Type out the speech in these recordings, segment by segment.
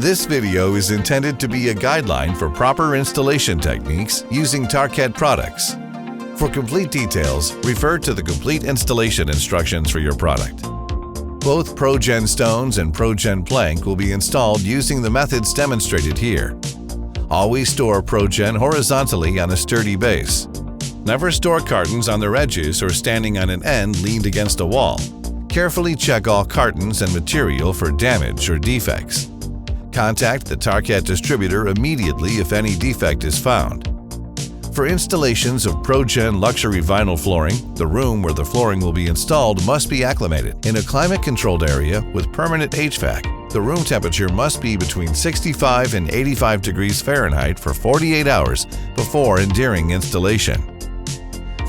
This video is intended to be a guideline for proper installation techniques using Tarkett products. For complete details, refer to the complete installation instructions for your product. Both ProGen stones and ProGen plank will be installed using the methods demonstrated here. Always store ProGen horizontally on a sturdy base. Never store cartons on their edges or standing on an end leaned against a wall. Carefully check all cartons and material for damage or defects. Contact the Tarkett distributor immediately if any defect is found. For installations of ProGen luxury vinyl flooring, the room where the flooring will be installed must be acclimated. In a climate-controlled area with permanent HVAC, the room temperature must be between 65 and 85 degrees Fahrenheit for 48 hours before and during installation.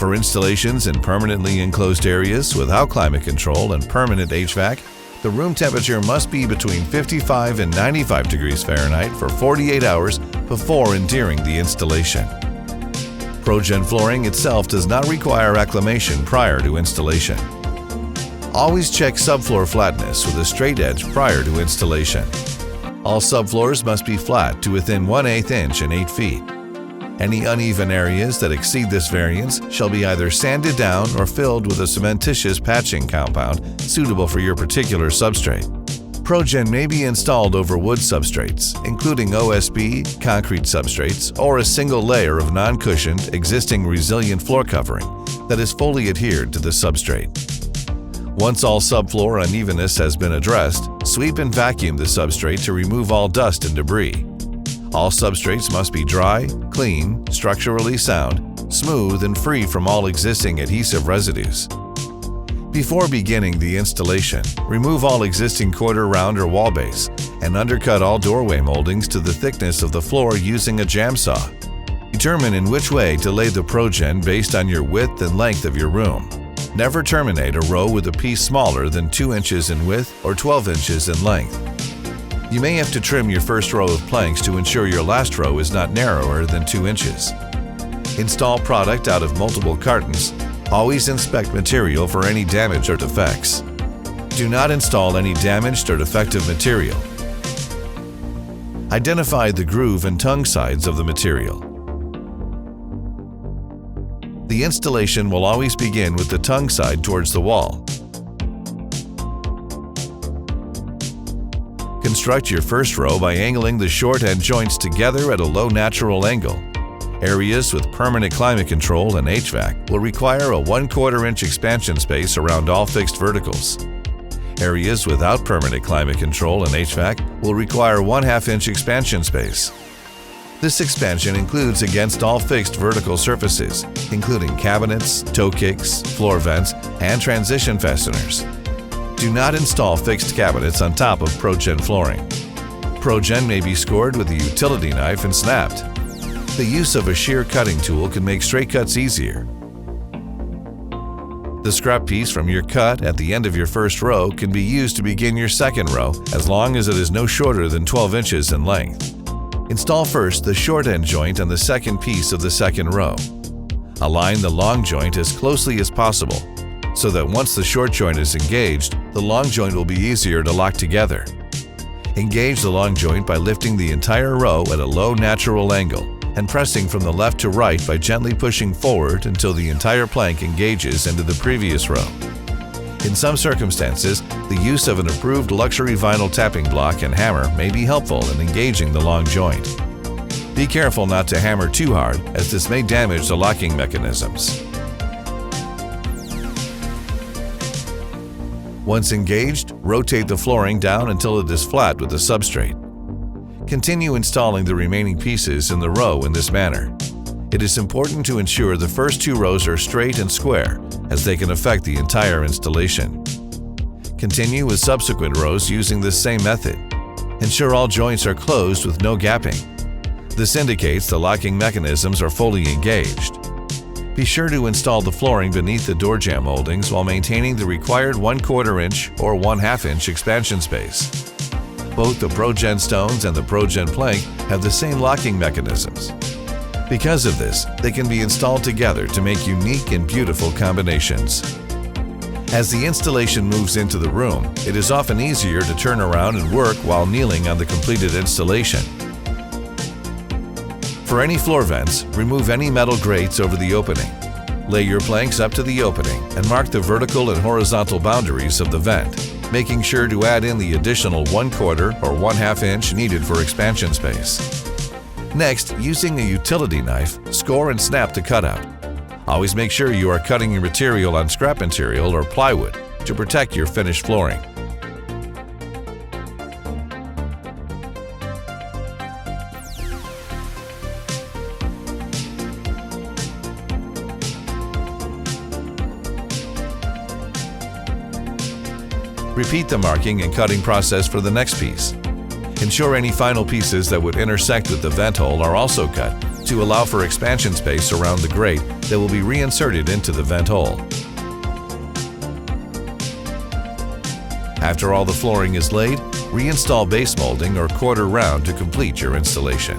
For installations in permanently enclosed areas without climate control and permanent HVAC, the room temperature must be between 55 and 95 degrees Fahrenheit for 48 hours before and during the installation. ProGen flooring itself does not require acclimation prior to installation. Always check subfloor flatness with a straight edge prior to installation. All subfloors must be flat to within 1/8 inch and 8 feet. Any uneven areas that exceed this variance shall be either sanded down or filled with a cementitious patching compound suitable for your particular substrate. ProGen may be installed over wood substrates, including OSB, concrete substrates, or a single layer of non-cushioned, existing resilient floor covering that is fully adhered to the substrate. Once all subfloor unevenness has been addressed, sweep and vacuum the substrate to remove all dust and debris. All substrates must be dry, clean, structurally sound, smooth, and free from all existing adhesive residues. Before beginning the installation, remove all existing quarter round or wall base and undercut all doorway moldings to the thickness of the floor using a jam saw. Determine in which way to lay the ProGen based on your width and length of your room. Never terminate a row with a piece smaller than 2 inches in width or 12 inches in length. You may have to trim your first row of planks to ensure your last row is not narrower than 2 inches. Install product out of multiple cartons. Always inspect material for any damage or defects. Do not install any damaged or defective material. Identify the groove and tongue sides of the material. The installation will always begin with the tongue side towards the wall. Construct your first row by angling the short end joints together at a low natural angle. Areas with permanent climate control and HVAC will require a 1/4 inch expansion space around all fixed verticals. Areas without permanent climate control and HVAC will require 1/2 inch expansion space. This expansion includes against all fixed vertical surfaces, including cabinets, toe kicks, floor vents, and transition fasteners. Do not install fixed cabinets on top of ProGen flooring. ProGen may be scored with a utility knife and snapped. The use of a shear cutting tool can make straight cuts easier. The scrap piece from your cut at the end of your first row can be used to begin your second row as long as it is no shorter than 12 inches in length. Install first the short end joint on the second piece of the second row. Align the long joint as closely as possible so that once the short joint is engaged, the long joint will be easier to lock together. Engage the long joint by lifting the entire row at a low natural angle and pressing from the left to right by gently pushing forward until the entire plank engages into the previous row. In some circumstances, the use of an approved luxury vinyl tapping block and hammer may be helpful in engaging the long joint. Be careful not to hammer too hard, as this may damage the locking mechanisms. Once engaged, rotate the flooring down until it is flat with the substrate. Continue installing the remaining pieces in the row in this manner. It is important to ensure the first 2 rows are straight and square, as they can affect the entire installation. Continue with subsequent rows using this same method. Ensure all joints are closed with no gapping. This indicates the locking mechanisms are fully engaged. Be sure to install the flooring beneath the door jamb moldings while maintaining the required 1/4 inch or 1/2 inch expansion space. Both the ProGen stones and the ProGen plank have the same locking mechanisms. Because of this, they can be installed together to make unique and beautiful combinations. As the installation moves into the room, it is often easier to turn around and work while kneeling on the completed installation. For any floor vents, remove any metal grates over the opening. Lay your planks up to the opening and mark the vertical and horizontal boundaries of the vent, making sure to add in the additional 1/4 or 1/2 inch needed for expansion space. Next, using a utility knife, score and snap the cutout. Always make sure you are cutting your material on scrap material or plywood to protect your finished flooring. Repeat the marking and cutting process for the next piece. Ensure any final pieces that would intersect with the vent hole are also cut to allow for expansion space around the grate that will be reinserted into the vent hole. After all the flooring is laid, reinstall base molding or quarter round to complete your installation.